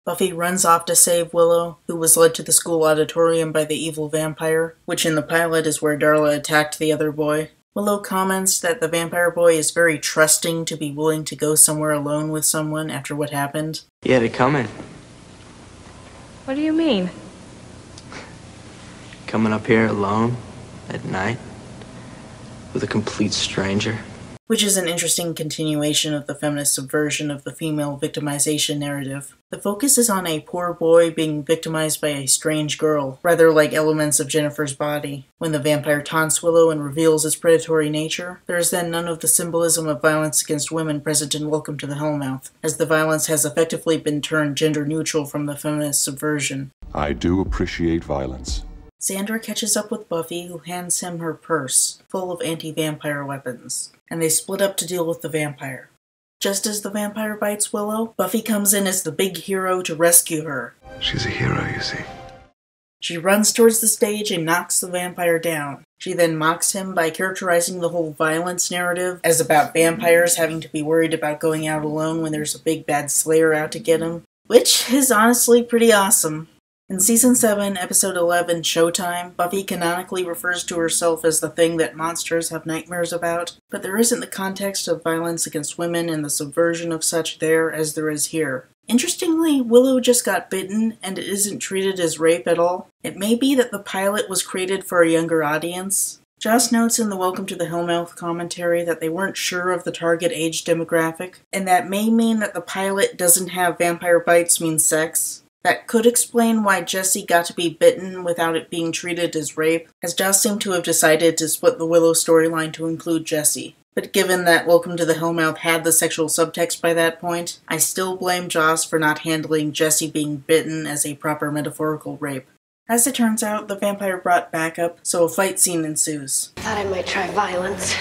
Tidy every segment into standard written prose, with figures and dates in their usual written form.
Buffy runs off to save Willow, who was led to the school auditorium by the evil vampire, which in the pilot is where Darla attacked the other boy. Willow comments that the vampire boy is very trusting to be willing to go somewhere alone with someone after what happened. You had it coming. What do you mean? Coming up here alone at night with a complete stranger. Which is an interesting continuation of the feminist subversion of the female victimization narrative. The focus is on a poor boy being victimized by a strange girl, rather like elements of Jennifer's body. When the vampire taunts Willow and reveals its predatory nature, there is then none of the symbolism of violence against women present in Welcome to the Hellmouth, as the violence has effectively been turned gender-neutral from the feminist subversion. I do appreciate violence. Xander catches up with Buffy, who hands him her purse, full of anti-vampire weapons, and they split up to deal with the vampire. Just as the vampire bites Willow, Buffy comes in as the big hero to rescue her. She's a hero, you see. She runs towards the stage and knocks the vampire down. She then mocks him by characterizing the whole violence narrative as about vampires having to be worried about going out alone when there's a big bad slayer out to get him, which is honestly pretty awesome. In Season 7, Episode 11, Showtime, Buffy canonically refers to herself as the thing that monsters have nightmares about, but there isn't the context of violence against women and the subversion of such there as there is here. Interestingly, Willow just got bitten, and it isn't treated as rape at all. It may be that the pilot was created for a younger audience. Joss notes in the Welcome to the Hellmouth commentary that they weren't sure of the target age demographic, and that may mean that the pilot doesn't have vampire bites mean sex. That could explain why Jessie got to be bitten without it being treated as rape, as Joss seemed to have decided to split the Willow storyline to include Jessie. But given that Welcome to the Hellmouth had the sexual subtext by that point, I still blame Joss for not handling Jessie being bitten as a proper metaphorical rape. As it turns out, the vampire brought backup, so a fight scene ensues. Thought I might try violence.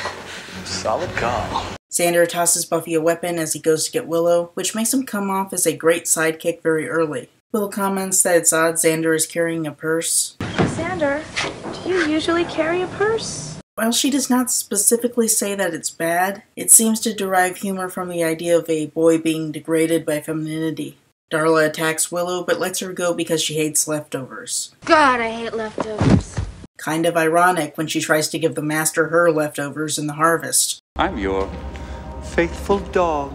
Solid call. Xander tosses Buffy a weapon as he goes to get Willow, which makes him come off as a great sidekick very early. Willow comments that it's odd Xander is carrying a purse. Xander, do you usually carry a purse? While she does not specifically say that it's bad, it seems to derive humor from the idea of a boy being degraded by femininity. Darla attacks Willow but lets her go because she hates leftovers. God, I hate leftovers. Kind of ironic when she tries to give the master her leftovers in the harvest. I'm your faithful dog.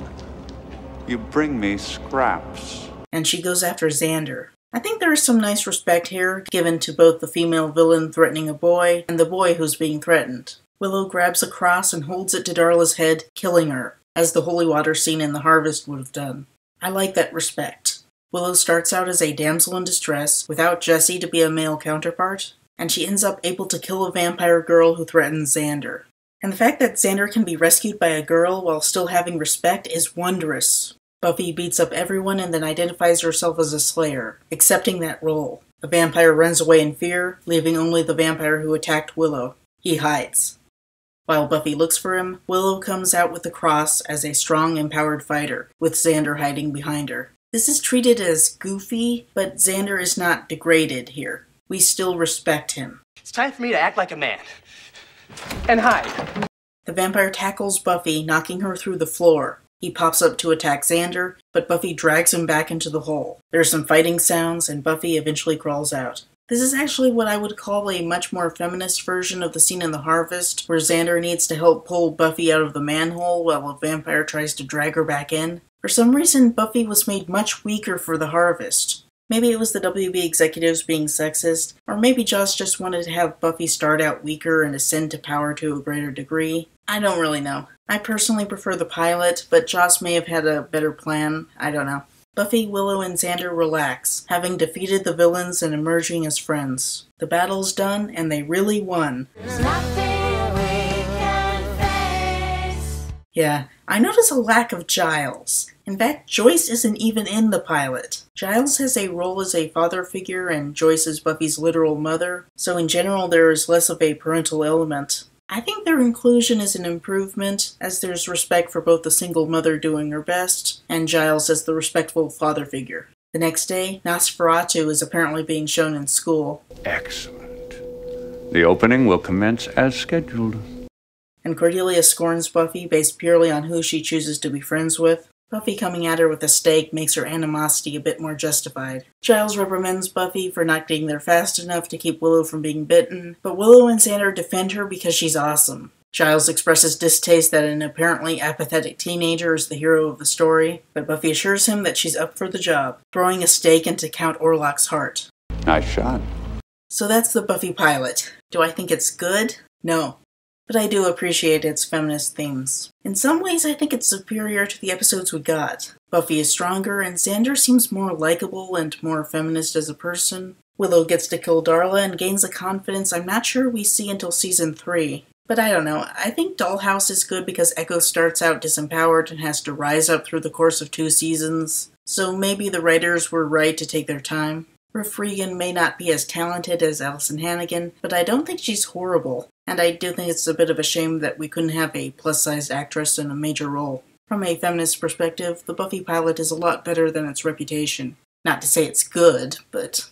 You bring me scraps. And she goes after Xander. I think there is some nice respect here, given to both the female villain threatening a boy, and the boy who's being threatened. Willow grabs a cross and holds it to Darla's head, killing her, as the holy water scene in The Harvest would have done. I like that respect. Willow starts out as a damsel in distress, without Jessie to be a male counterpart, and she ends up able to kill a vampire girl who threatens Xander. And the fact that Xander can be rescued by a girl while still having respect is wondrous. Buffy beats up everyone and then identifies herself as a slayer, accepting that role. The vampire runs away in fear, leaving only the vampire who attacked Willow. He hides. While Buffy looks for him, Willow comes out with the cross as a strong, empowered fighter, with Xander hiding behind her. This is treated as goofy, but Xander is not degraded here. We still respect him. It's time for me to act like a man. And hide. The vampire tackles Buffy, knocking her through the floor. He pops up to attack Xander, but Buffy drags him back into the hole. There are some fighting sounds, and Buffy eventually crawls out. This is actually what I would call a much more feminist version of the scene in The Harvest, where Xander needs to help pull Buffy out of the manhole while a vampire tries to drag her back in. For some reason, Buffy was made much weaker for The Harvest. Maybe it was the WB executives being sexist, or maybe Joss just wanted to have Buffy start out weaker and ascend to power to a greater degree. I don't really know. I personally prefer the pilot, but Joss may have had a better plan. I don't know. Buffy, Willow, and Xander relax, having defeated the villains and emerging as friends. The battle's done, and they really won. There's nothing we can face. Yeah, I notice a lack of Giles. In fact, Joyce isn't even in the pilot. Giles has a role as a father figure, and Joyce is Buffy's literal mother, so in general there is less of a parental element. I think their inclusion is an improvement, as there's respect for both the single mother doing her best, and Giles as the respectful father figure. The next day, Nosferatu is apparently being shown in school. Excellent. The opening will commence as scheduled. And Cordelia scorns Buffy based purely on who she chooses to be friends with. Buffy coming at her with a stake makes her animosity a bit more justified. Giles reprimands Buffy for not getting there fast enough to keep Willow from being bitten, but Willow and Xander defend her because she's awesome. Giles expresses distaste that an apparently apathetic teenager is the hero of the story, but Buffy assures him that she's up for the job, throwing a stake into Count Orlok's heart. Nice shot. So that's the Buffy pilot. Do I think it's good? No. But I do appreciate its feminist themes. In some ways, I think it's superior to the episodes we got. Buffy is stronger, and Xander seems more likable and more feminist as a person. Willow gets to kill Darla and gains a confidence I'm not sure we see until season 3. But I don't know, I think Dollhouse is good because Echo starts out disempowered and has to rise up through the course of 2 seasons. So maybe the writers were right to take their time. Riff Regan may not be as talented as Alison Hannigan, but I don't think she's horrible. And I do think it's a bit of a shame that we couldn't have a plus-sized actress in a major role. From a feminist perspective, the Buffy pilot is a lot better than its reputation. Not to say it's good, but